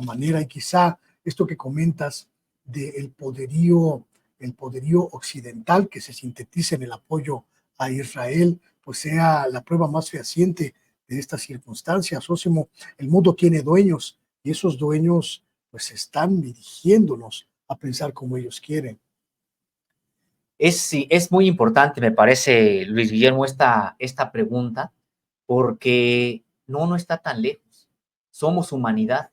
manera. Y quizá esto que comentas del el poderío occidental que se sintetiza en el apoyo a Israel, pues sea la prueba más fehaciente de estas circunstancias. Sósimo, el mundo tiene dueños y esos dueños pues están dirigiéndonos a pensar como ellos quieren. Sí, es muy importante, me parece, Luis Guillermo, esta pregunta, porque no está tan lejos. Somos humanidad.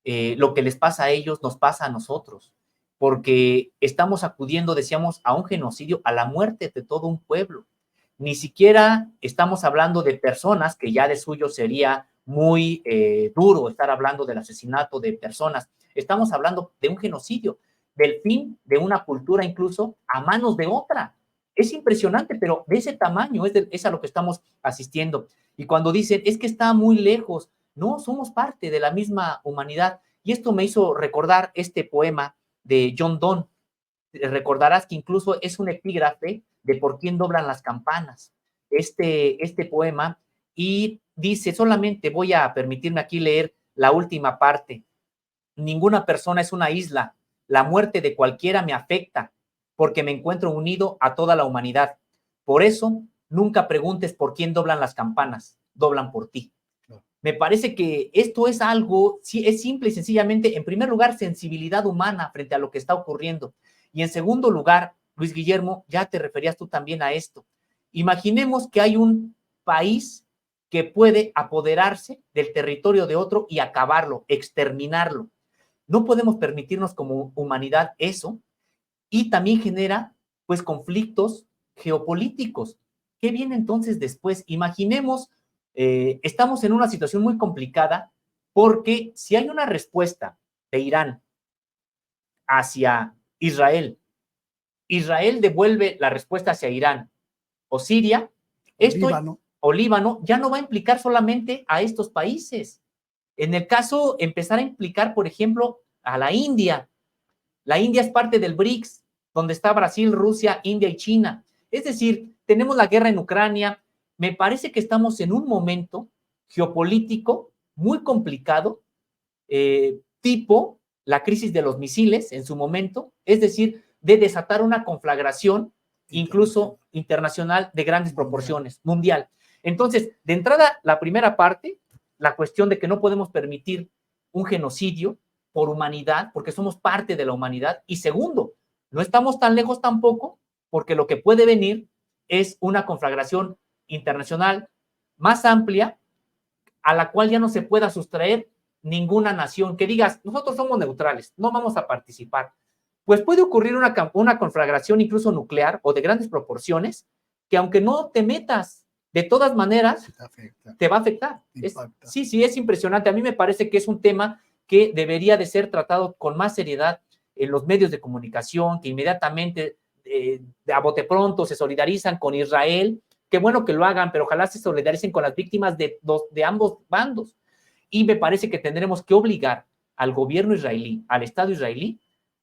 Lo que les pasa a ellos nos pasa a nosotros. porque estamos acudiendo, decíamos, a un genocidio, a la muerte de todo un pueblo. Ni siquiera estamos hablando de personas, que ya de suyo sería muy duro estar hablando del asesinato de personas. Estamos hablando de un genocidio, del fin de una cultura incluso a manos de otra. Es impresionante, pero de ese tamaño es a lo que estamos asistiendo. Y cuando dicen, es que está muy lejos, no, somos parte de la misma humanidad. Y esto me hizo recordar este poema de John Donne. Recordarás que incluso es un epígrafe de Por quién doblan las campanas, este poema, y dice, solamente voy a permitirme aquí leer la última parte. Ninguna persona es una isla, la muerte de cualquiera me afecta, porque me encuentro unido a toda la humanidad. Por eso, nunca preguntes por quién doblan las campanas, doblan por ti. Me parece que esto es algo, sí, es simple y sencillamente, en primer lugar, sensibilidad humana frente a lo que está ocurriendo. Y en segundo lugar, Luis Guillermo, ya te referías tú también a esto. Imaginemos que hay un país que puede apoderarse del territorio de otro y acabarlo, exterminarlo. No podemos permitirnos como humanidad eso, y también genera pues conflictos geopolíticos. ¿Qué viene entonces después? Imaginemos, estamos en una situación muy complicada, porque si hay una respuesta de Irán hacia Israel, Israel devuelve la respuesta hacia Irán o Siria, o Líbano, ya no va a implicar solamente a estos países. En el caso, empezar a implicar, por ejemplo, a la India. La India es parte del BRICS, donde está Brasil, Rusia, India y China. Es decir, tenemos la guerra en Ucrania. Me parece que estamos en un momento geopolítico muy complicado, tipo la crisis de los misiles en su momento, es decir, de desatar una conflagración incluso internacional de grandes proporciones, mundial. Entonces, de entrada, la primera parte, la cuestión de que no podemos permitir un genocidio por humanidad, porque somos parte de la humanidad. Y segundo, no estamos tan lejos tampoco, porque lo que puede venir es una conflagración internacional más amplia, a la cual ya no se pueda sustraer ninguna nación, que digas, nosotros somos neutrales, no vamos a participar. Pues puede ocurrir una conflagración incluso nuclear o de grandes proporciones, que aunque no te metas, de todas maneras, te va a afectar. Sí, es impresionante. A mí me parece que es un tema que debería de ser tratado con más seriedad en los medios de comunicación, que inmediatamente, a bote pronto, se solidarizan con Israel. Qué bueno que lo hagan, pero ojalá se solidaricen con las víctimas de ambos bandos. Y me parece que tendremos que obligar al gobierno israelí, al Estado israelí,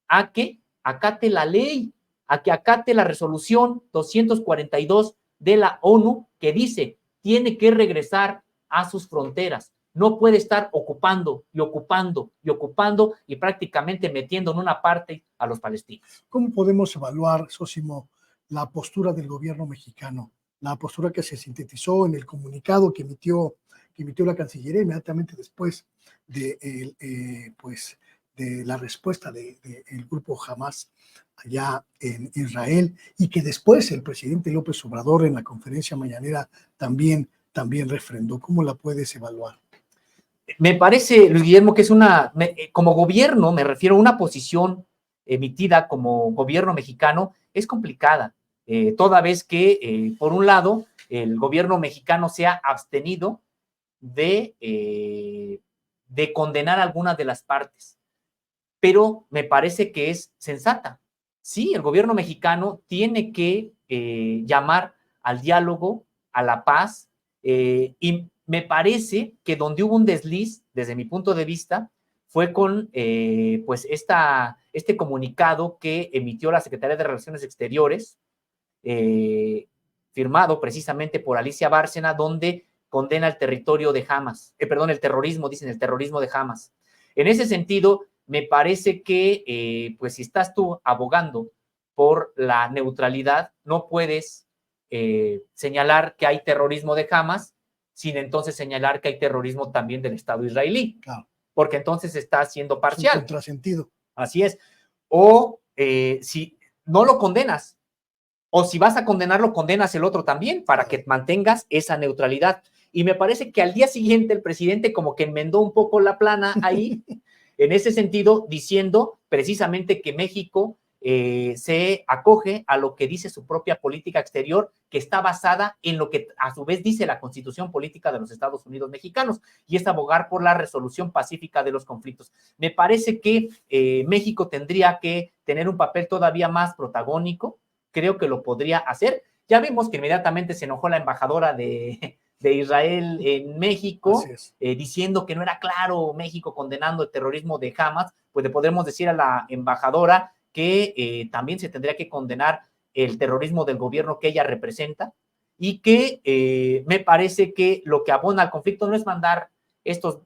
a que acate la ley, a que acate la resolución 242 de la ONU, que dice, tiene que regresar a sus fronteras. No puede estar ocupando y ocupando y ocupando y prácticamente metiendo en una parte a los palestinos. ¿Cómo podemos evaluar, Sósimo, la postura del gobierno mexicano? La postura que se sintetizó en el comunicado que emitió la Cancillería inmediatamente después de, pues, de la respuesta del grupo Hamas allá en Israel, y que después el presidente López Obrador en la conferencia mañanera también refrendó. ¿Cómo la puedes evaluar? Me parece, Luis Guillermo, que es como gobierno, me refiero a una posición emitida como gobierno mexicano, es complicada, toda vez que, por un lado, el gobierno mexicano se ha abstenido de condenar algunas de las partes, pero me parece que es sensata. Sí, el gobierno mexicano tiene que llamar al diálogo, a la paz, y me parece que donde hubo un desliz, desde mi punto de vista, fue con pues este comunicado que emitió la Secretaría de Relaciones Exteriores, firmado precisamente por Alicia Bárcena, donde condena el territorio de Hamas, el terrorismo, dicen el terrorismo de Hamas. En ese sentido, me parece que pues si estás tú abogando por la neutralidad, no puedes señalar que hay terrorismo de Hamas sin entonces señalar que hay terrorismo también del Estado israelí, claro, porque entonces está siendo parcial. Es un contrasentido. Así es. O si no lo condenas, o si vas a condenarlo, condenas el otro también, para que mantengas esa neutralidad. Y me parece que al día siguiente el presidente como que enmendó un poco la plana ahí En ese sentido, diciendo precisamente que México se acoge a lo que dice su propia política exterior, que está basada en lo que a su vez dice la Constitución Política de los Estados Unidos Mexicanos, y es abogar por la resolución pacífica de los conflictos. Me parece que México tendría que tener un papel todavía más protagónico, creo que lo podría hacer. Ya vimos que inmediatamente se enojó la embajadora de Israel en México, diciendo que no era claro México condenando el terrorismo de Hamas. Pues le podremos decir a la embajadora que también se tendría que condenar el terrorismo del gobierno que ella representa, y que me parece que lo que abona al conflicto no es mandar estos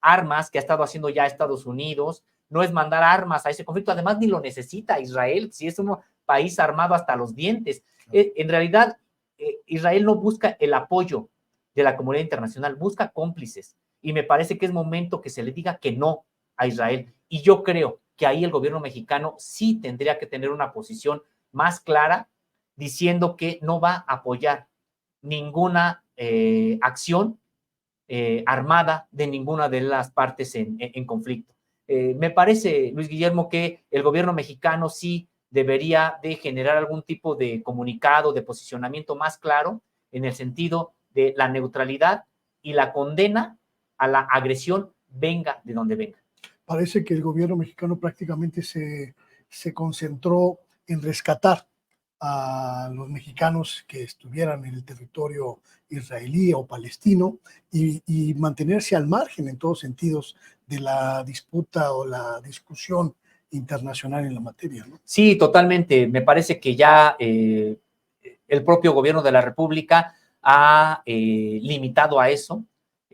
armas que ha estado haciendo ya Estados Unidos, no es mandar armas a ese conflicto, además ni lo necesita Israel, si es un país armado hasta los dientes. En realidad, Israel no busca el apoyo de la comunidad internacional, busca cómplices, y me parece que es momento que se le diga que no a Israel, y yo creo que ahí el gobierno mexicano sí tendría que tener una posición más clara, diciendo que no va a apoyar ninguna acción armada de ninguna de las partes en conflicto. Me parece, Luis Guillermo, que el gobierno mexicano sí debería de generar algún tipo de comunicado, de posicionamiento más claro, en el sentido de la neutralidad y la condena a la agresión, venga de donde venga. Parece que el gobierno mexicano prácticamente se concentró en rescatar a los mexicanos que estuvieran en el territorio israelí o palestino y mantenerse al margen en todos sentidos de la disputa o la discusión internacional en la materia, ¿no? Sí, totalmente. Me parece que ya el propio gobierno de la República ha limitado a eso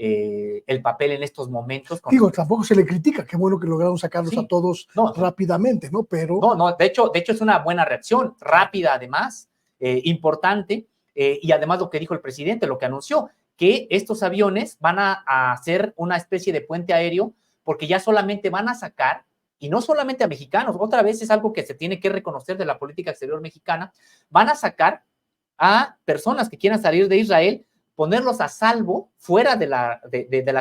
el papel en estos momentos. Digo, tampoco se le critica, qué bueno que lograron sacarlos sí, a todos rápidamente, ¿no? Pero... No, de hecho es una buena reacción, rápida además, importante, y además lo que dijo el presidente, lo que anunció, que estos aviones van a hacer una especie de puente aéreo, porque ya solamente van a sacar, y no solamente a mexicanos, otra vez es algo que se tiene que reconocer de la política exterior mexicana, van a sacar a personas que quieran salir de Israel, ponerlos a salvo fuera de la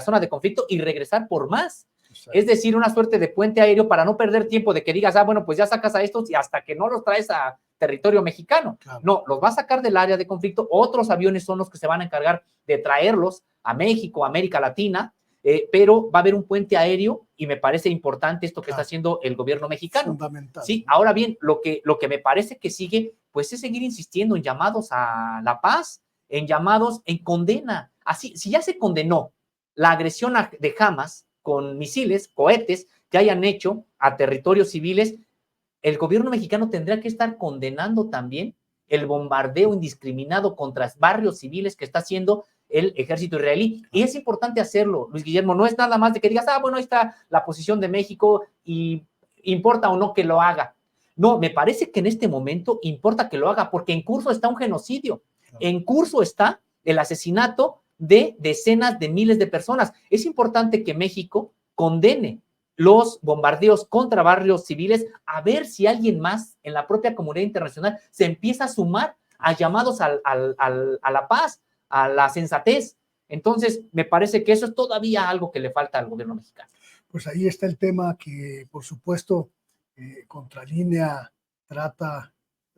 zona de conflicto y regresar por más. Exacto. Es decir, una suerte de puente aéreo para no perder tiempo de que digas, bueno, pues ya sacas a estos y hasta que no los traes a territorio mexicano. Claro. No, los va a sacar del área de conflicto, otros aviones son los que se van a encargar de traerlos a México, a América Latina, pero va a haber un puente aéreo y me parece importante esto que está haciendo el gobierno mexicano. Fundamental. Sí, ahora bien, lo que me parece que sigue, pues es seguir insistiendo en llamados a la paz, en llamados, en condena. Así, si ya se condenó la agresión de Hamas con misiles, cohetes que hayan hecho a territorios civiles, el gobierno mexicano tendría que estar condenando también el bombardeo indiscriminado contra barrios civiles que está haciendo el ejército israelí. Y es importante hacerlo, Luis Guillermo, no es nada más de que digas, bueno, ahí está la posición de México y importa o no que lo haga. No, me parece que en este momento importa que lo haga porque en curso está un genocidio, en curso está el asesinato de decenas de miles de personas. Es importante que México condene los bombardeos contra barrios civiles, a ver si alguien más en la propia comunidad internacional se empieza a sumar a llamados a la paz, a la sensatez. Entonces, me parece que eso es todavía algo que le falta al gobierno mexicano. Pues ahí está el tema que, por supuesto, Contralínea trata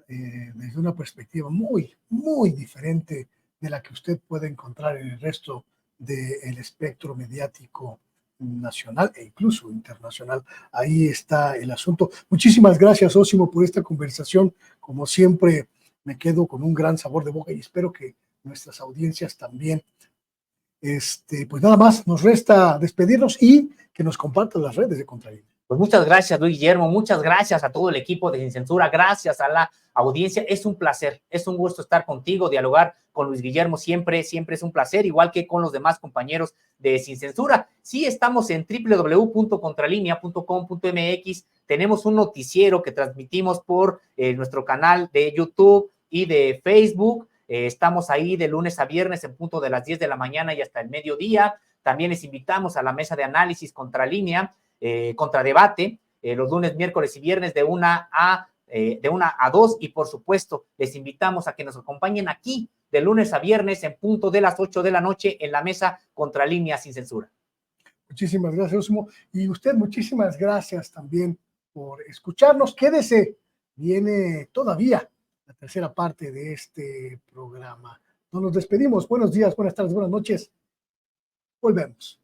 desde una perspectiva muy, muy diferente de la que usted puede encontrar en el resto del espectro mediático nacional e incluso internacional. Ahí está el asunto. Muchísimas gracias, Osimo, por esta conversación. Como siempre, me quedo con un gran sabor de boca y espero que nuestras audiencias también. Pues nada más, nos resta despedirnos y que nos compartan las redes de Contralínea. Pues muchas gracias, Luis Guillermo, muchas gracias a todo el equipo de Sin Censura, gracias a la audiencia, es un placer, es un gusto estar contigo, dialogar con Luis Guillermo, siempre es un placer, igual que con los demás compañeros de Sin Censura. Sí, estamos en www.contralinea.com.mx, tenemos un noticiero que transmitimos por nuestro canal de YouTube y de Facebook, estamos ahí de lunes a viernes en punto de las 10 de la mañana y hasta el mediodía. También les invitamos a la mesa de análisis Contralínea, Contradebate, los lunes, miércoles y viernes de 1 a 2, y por supuesto les invitamos a que nos acompañen aquí de lunes a viernes en punto de las 8 de la noche en la mesa Contralínea Sin Censura. Muchísimas gracias, Osmo. Y usted, muchísimas gracias también por escucharnos. Quédese, viene todavía la tercera parte de este programa. No nos despedimos. Buenos días, buenas tardes, buenas noches. Volvemos.